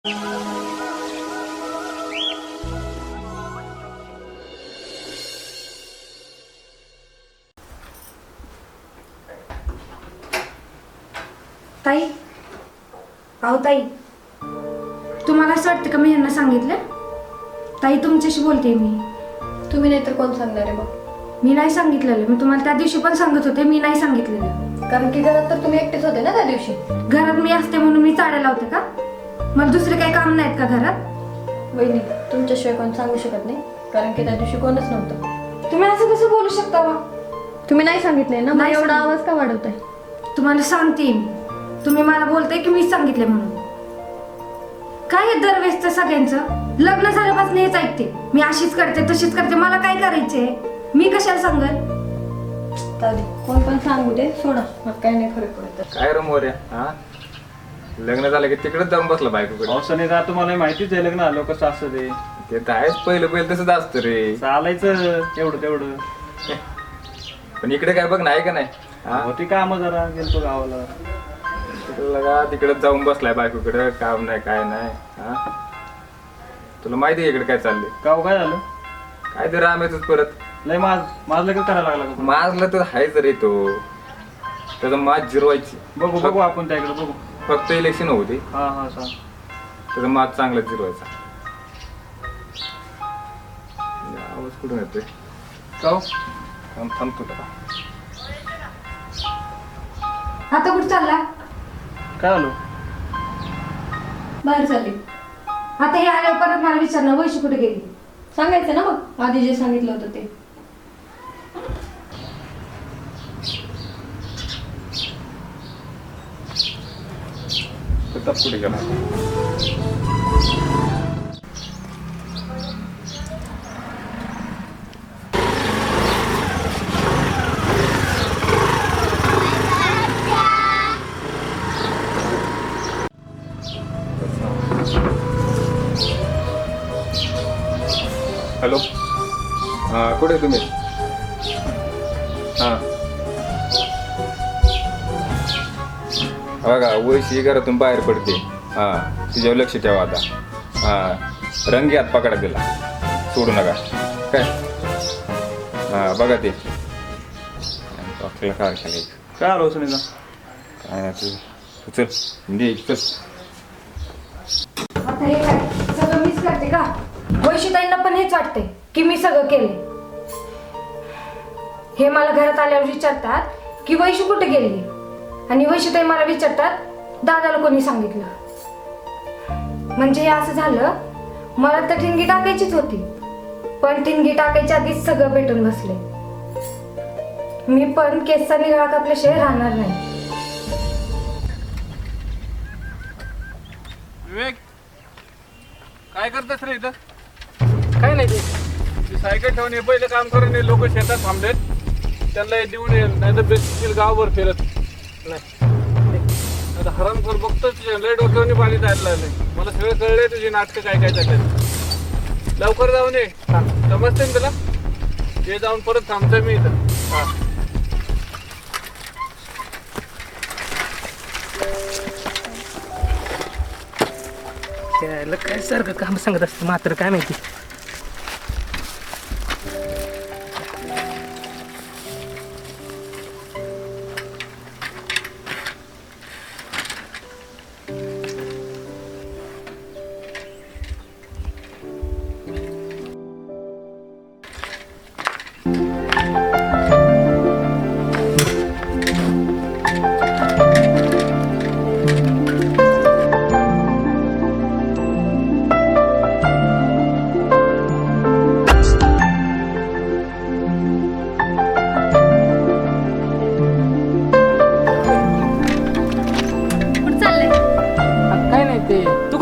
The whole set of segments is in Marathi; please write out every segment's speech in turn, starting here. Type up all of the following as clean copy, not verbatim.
ताई, अहो ताई, तुम्हाला असं वाटतं का मी यांना सांगितलं? ताई तुमच्याशी बोलते मी. तुम्ही नाही तर कोण सांगणार आहे मग? मी नाही सांगितलेलं. मी तुम्हाला त्या दिवशी पण सांगत होते मी नाही सांगितलेलं. कारण की घरात तर तुम्ही एकटेच होते ना त्या दिवशी. घरात मी असते म्हणून मी चाडायला होते का? मला दुसरे काही काम नाहीत का घरात? वहिनी, तुमच्याशिवाय कोण सांगू शकत नाही, कारण की त्या दिवशी कोणच नव्हतं. तुम्ही असं कसं बोलू शकता बा? तुम्ही नाही सांगितलंय ना, मग नाही एवढा सांगितलं. आवाज का वाढवताय? तुम्हाला सांगते मी. तुम्ही मला बोलताय की मीच सांगितले म्हणून. काय हे दरवेळेसचं सगळ्यांचं? लग्न झाल्यापासून हेच ऐकते मी. अशीच करते तशीच करते. मला काय करायचंय? मी कशाला सांगल? चालेल, कोण पण सांगू दे, सोडा, मग काय नाही फरक पडत. काय रे मोर्या, हा लग्न झालं की तिकडेच जाऊन बसलं बायकोकडे. असं नाही का? तुम्हाला माहितीच आहे लग्न आलं कसं असतं ते तर आहेच. पहिलं तसंच असतं रे. चालायचं एवढं तेवढं. पण इकडे काय बघ नाही का नाही, हा होती काम जरा गेलतो गावाला. तिकडे जाऊन बसलाय बायकोकडे. काम नाही काय नाही. हा तुला माहिती आहे इकडे काय चाललंय? गाव काय झालं? काय ते रामायचंच परत. लय माझं लग्न करायला लागला का? माझलं तर हायच रे तो. त्याचं माज जिरवायची. बघू आपण त्याकडे बघू. फक्त इलेक्शन होऊ दे, हा सांग. त्याचा माज चांगला जिरवायचा. आवाज कुठून येतोय? गाव थांबतो का? आता कुठं चालला? काय आलो? बाहेर चालली. आता हे आल्यावर परत मला विचारणार वैशी कुठे गेली? सांगायचं ना मग, आधी जे सांगितलं होतं ते. प्रताप कुठे गेला? हॅलो, हां कुठे तुम्ही? हां बघा, वैशी घरातून बाहेर पडते. हां तुझ्यावर लक्ष ठेवा आता. हां रंगी हात पकडा तिला, सोडू नका काय. हां बघा ते आपल्याला काय खाली. काय आलो सुनीता? काय नाही तू चल दे चल. आता हे काय सगळं मीच करते का? वैशिताईंना पण हेच वाटते की मी सगळं केले. हे मला घरात आल्यावर विचारतात की वैशू कुठे गेली, आणि वैशिताई मला विचारतात दादाला कोणी सांगितलं. म्हणजे हे असं झालं, मला तर ठिणगी टाकायचीच होती, पण ठिणगी टाकायच्या आधीच सगळं पेटून बसले. मी पण केसचा निघाला कापल्याशिवाय राहणार नाही. विवेक, काय करतस रे इथं? काय नाही ती सायकल ठेवून ये, पहिलं काम करून ये. लोक शेतात थांबलेत, त्यांना हे देऊन ये, नाही तर बेसिक गावभर फिरत नाही. आता हरामखोर बघतो तुझ्या लय डोक्यावरनी पाणी जायला लागलंय. मला सगळं कळलंय तुझी नाटकं काय काय चाललंय. लवकर जाऊन ये. समजते ना तुला? ते जाऊन परत थांबतोय मी इथं. त्याला काय सारखं काम सांगत असतं मात्र काय माहिती.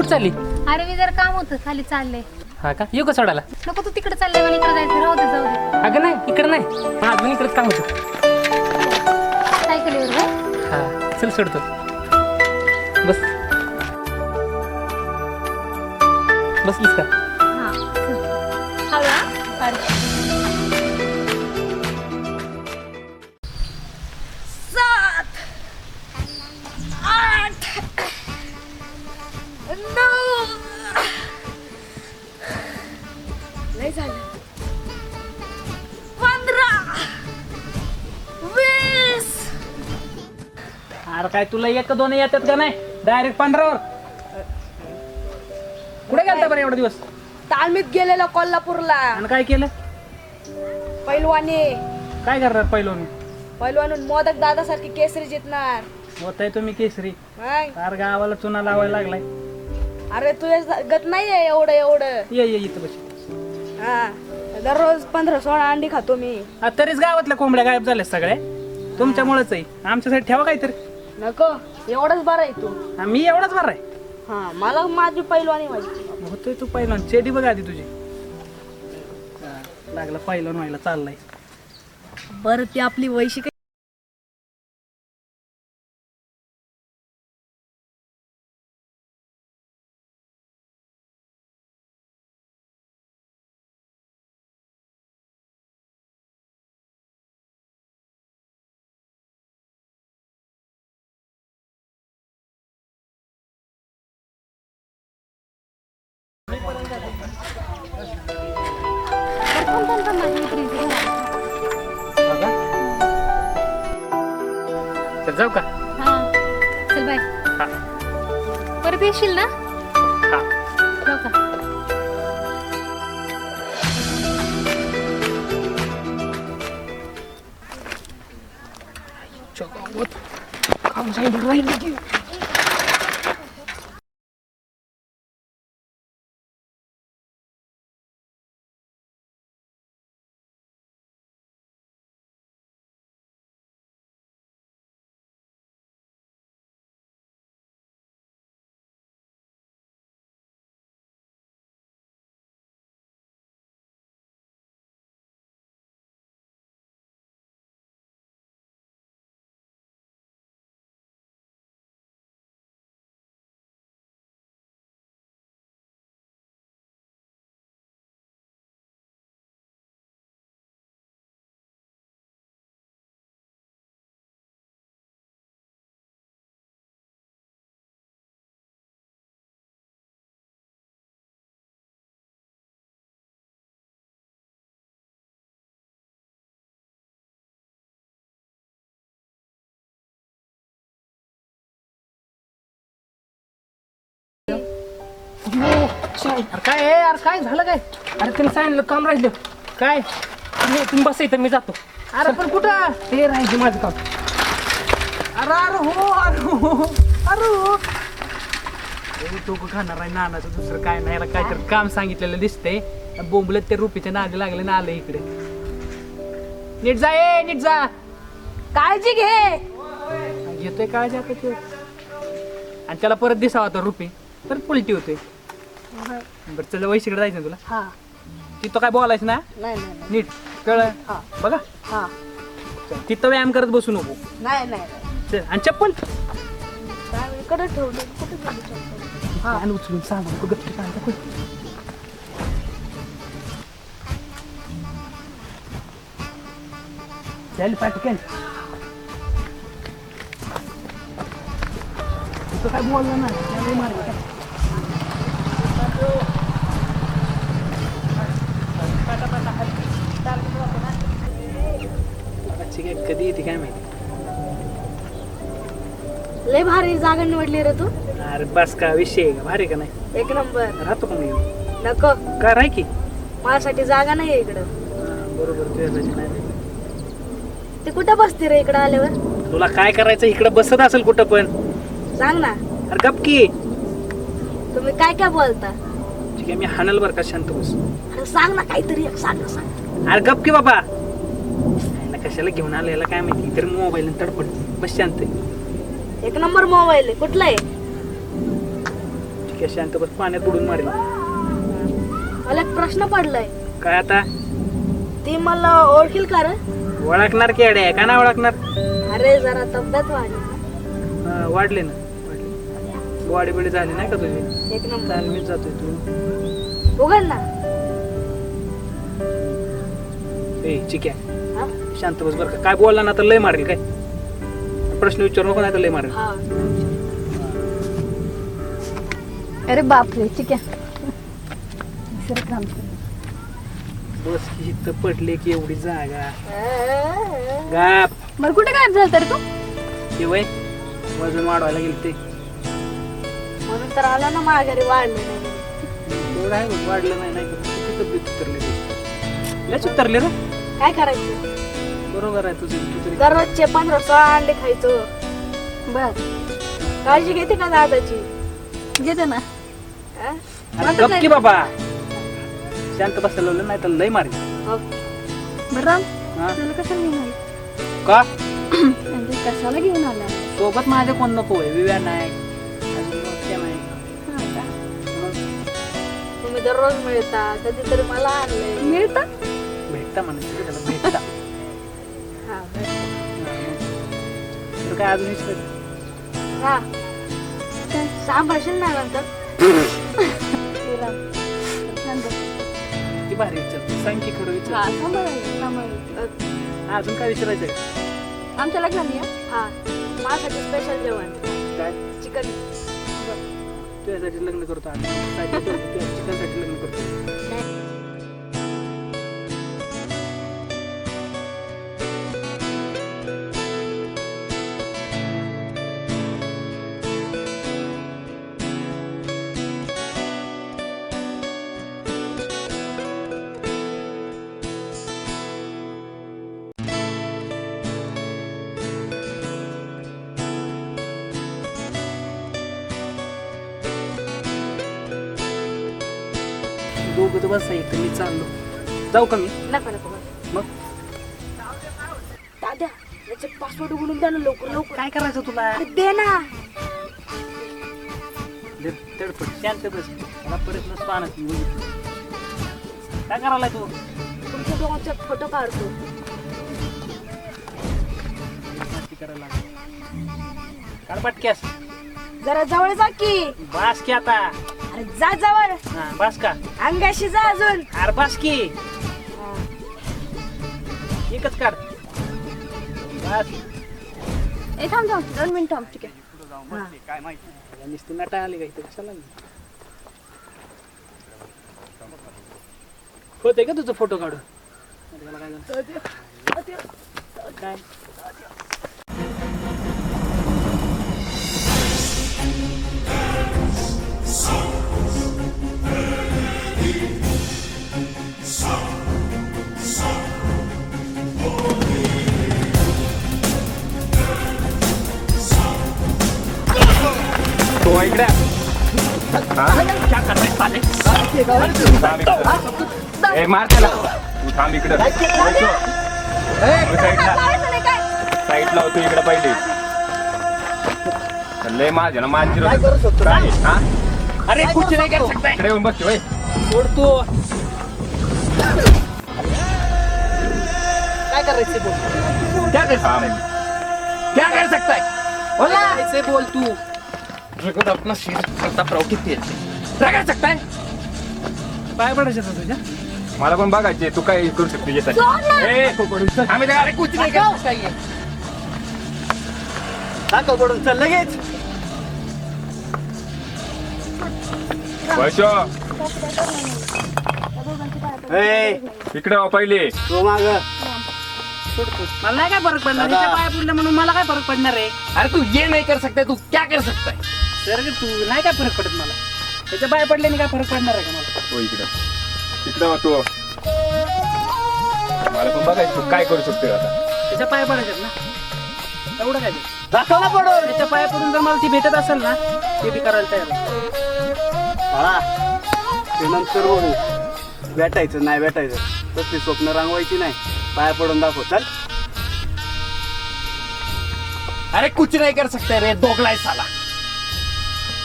चालली? अरे मी जर काम होतं खाली चालले. हा का? येऊ का सोडायला? नको, तू तिकडे चालले, मला इकडे जायचं. राहू दे, जाऊ दे. अगं नाही, इकडं नाही, अजून इकडेच काम होतं. सायकलीवर का? हा चल सोडतो. बस बसलीस का? हा चल. हळू हा. No! काय तुला एक दोन येतात का नाही डायरेक्ट 15वर कुठे गेलता बरं एवढा दिवस तालमीत गेलेलो कोल्हापूरला. आणि काय केलं पैलवानी काय करणार पहिलं पैलवानून मोदक दादासारखी केसरी जितणार. होत आहे तुम्ही केसरी मग फार गावाला चुना लावायला लागलाय अरे तुझ्या गत नाहीये एवढं एवढं. ये इथं बस हा दररोज 15-16 अंडी खातो मी. तरीच गावातल्या कोंबड्या गायब झाल्या सगळ्या तुमच्यामुळेच आहे आमच्यासाठी ठेवा काहीतरी नको एवढंच बरं आहे तू. मी एवढाच बरं आहे हा मला माझी पैलवानी माहिती. होतोय तू पहिलवान चेडी बघ आधी तुझी लागला पहिलवान व्हायला चाललाय बरं ती आपली वैशिक तर जाऊ का हा चल बाय हा परत येशील ना हा जाऊ का काम सांगितलं राहिलं की अरे काय आहे यार काय झालं काय अरे तुम्ही सांगितलं काम राहिलं काय तुम्ही बस इथं मी जातो अरे पण कुठं ते राहायचे माझं काम अरे डोकं खाणार आहे नानाचं दुसरं काय नाही याला काहीतरी काम सांगितलेलं दिसतंय बोंबलत ते रुपीच्या नादी लागले ना आलं इकडे नीट जा नीट जा काळजी घे. घेतोय काळजी आता ते आणि त्याला परत दिसावा तर रुपी परत पलटी होते बरं चल वैशिकडे जायचं ना तुला हा तिथं काय बोलायचं ना नाही नाही नीट कळ बघा हा तिथं व्यायाम करत बसू नको नाही नाही चल आणि चप्पल कडे ठेवलं कुठे ठेवलं? हा आणि उचलून सांग गप्पी काय चल पाटकन तिथं काय बोललं ना त्याला मारलं काय कधी येते काय माहिती लय भारी जागा निवडली रे तू. अरे बस का विषय आहे का भारी का नाही एक नंबर. राहतो का मी नको का राह की माझ्यासाठी जागा नाही इकडं. बरोबर तुझ्यासाठी नाही ते कुठं बसते रे इकडं आल्यावर. तुला काय करायचं इकडं बसत असेल कुठं पण सांग ना अरे गप की तुम्ही काय काय बोलता. ठीक आहे मी हाणल बरं का शांत बस अरे सांग ना काहीतरी एक सांग ना सांग. अरे गप की बाबा कशाला घेऊन आलं याला काय माहिती तर मोबाईल तडपड बस शांत एक नंबर मोबाईल आहे. कुठला आहे. ठीक आहे शांत बस पाण्यात बुडून मारेल मला एक प्रश्न पडलाय. काय आता ती मला ओळखील का रे. ओळखणार की अडे का नाही ओळखणार अरे जरा तब्येत वाढली. वाढले ना वाढले वाडी बिडी झाली नाही का तुझी एक नंबर. मीच जातोय तू उघड ना. ए ठीक आहे हा? शांत बस बरं का काय बोलला ना तर लय मारेल काय प्रश्न विचारू नको नाही तर लय मारेल हा. अरे बापरे ठीक आहे. बस की इथं पडले की एवढी जागा गाप बरं कुठे काय झालं तर तू. शिवाय वजन वाढवायला गेलं ते म्हणून तर आला ना माघारी वाढलं नाही. एवढं आहे बघ, वाढलं नाही नाही का? किती तब्येत उतरली तुझी. लयच उतरले रे. काय करायचं? बरोबर आहे तुझं तू तरी दररोजचे 15-16 अंडे खायचं. बर काळजी घेते का दादाची? घेते ना. हा? अरे गप की बाबा शांत बसलेलं नाही तर लय मारी हो. बरं राम, हा? तुला कशाला घेऊन आली? का म्हणजे कशाला घेऊन आला? सोबत माझ्या कोण नको आहे विव्या नाही अजून मोठ्या नाही. हा का? तुम्ही दररोज मिळता, कधीतरी मला आणलंय. मिळतं? भेटता म्हणायचं त्याला भेटता हा, बरं. तर काय अजून विचार हा. काय सांभाळशील ना नंतर? हे राम, शांत बस. ती भारी विचार सांग की खरं हा, विचार सांभाळायचं, सांभाळायचं. अजून काय विचारायचं आहे? आमच्या लग्नाला या. हा, माझ्यासाठी स्पेशल जेवण काय चिकन. तुझ्यासाठी लग्न करतो आम्ही चिकनसाठी लग्न करतो दोघं तर बसायचं मी चाललो जाऊ का मी नको नको बस. मग दादा याचे पासवर्ड उघडून द्या ना लवकर लवकर. काय करायचं तुला अरे दे ना. तडफड शांत बस मला परत नस पाहणार काय करायला तू तुमच्या दोघांचा फोटो काढतो. मस्ती करायला काढ पटक्यास जरा जवळ जा की. बास की आता अरे जा जवळ. हा बास का अंगाशी जा अजून. अरे बास की एकच काढ बास ए थांब थांब 2 मिनिट थांब. ठीक आहे. काय माहिती नुसती नटा आली का इथे कशाला होते का तुझं फोटो काढून काय तो इकडे ए मार त्याला तू थांब इकडे साईडला होतो इकडे पहिले लय माझ्या ना माझी हा अरे कुछ नाही कर सकता इकडे येऊन बसतो सोड तू काय करायचं बोल क्या कर सकता है बोला ऐसे बोल तू रगड़ अपना सिर करता प्रॉ किती आहे काय सकता है पाय पडायचं होतं तुझ्या मला पण बघायचे तू काय करू शकते यासाठी आम्ही अरे कुछ नाही कर सकता ये टाका पडून चल लगेच वैशो इकडे वा पहिले तो माग मला नाही काय फरक पडणार त्याच्या पाय पडलं म्हणून मला काय फरक पडणार आहे अरे तू ये नहीं कर सकता तू क्या कर सकता है सर तू नाही काय फरक पडत मला त्याच्या पाय पडल्याने काय फरक पडणार आहे का मला हो इकडे होतो मला पण बघायचं तू काय करू शकते आता त्याच्या पाय पडायच्यात ना एवढं काय दाखवला पडो त्याच्या पाय पडून जर मला ती भेटत असेल ना ते बी करायला तयार ते नंतर बघू भेटायचं नाही भेटायचं तसली स्वप्न रांगवायची नाही पाया पडून दाखव चल अरे कुछ नहीं कर सकते रे दोगला है साला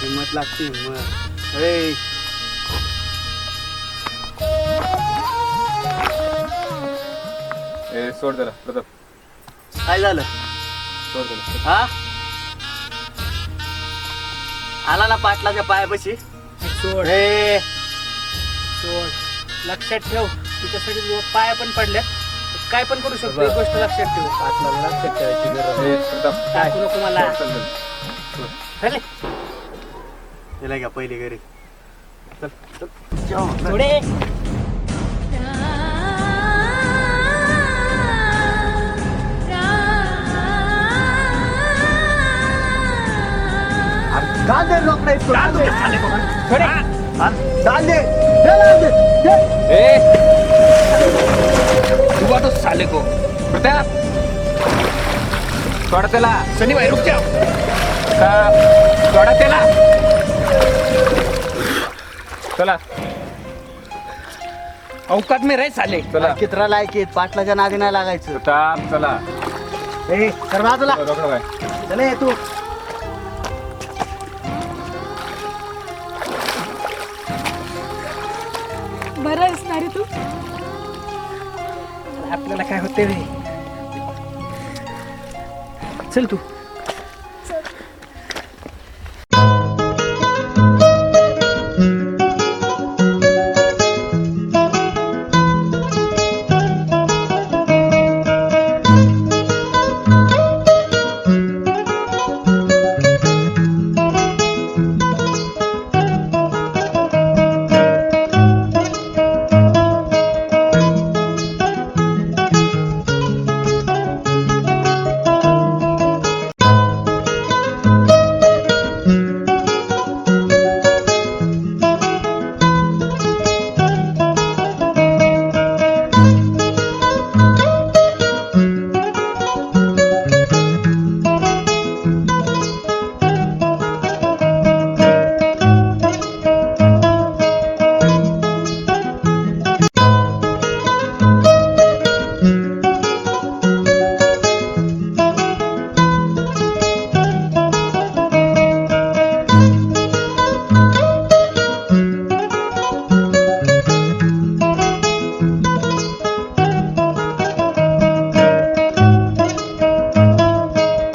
हिम्मत लागते हिम्मत ए ए सोड त्याला प्रताप काय झालं सोड त्याला हा आला ना पाटलाच्या पायापाशी सोड ए सोड लक्षात ठेव तिच्यासाठी पाया पण पडल्या काय पण करू शकतो एक गोष्ट लक्षात ठेव पाटलाला लक्षात ठेवायची गरज ए प्रताप टाकू नको मला चल तिला घ्या पहिले घरी थोडे डाल दे लोकडा इसको डाल दे साले को छोड़े डाल दे दे दे ए हुआ तो साले को प्रताप सोडा त्याला सनी भाई रुक जाओ सोडा त्याला चला औकात में रहे साले चला कितरा लायकीत पाटलाच्या नादी नाही लागायचं प्रताप चला ए कर बाजूला रोकडा बाय चले तू बरं असणार रे तू आपल्याला काय होते रे चल तू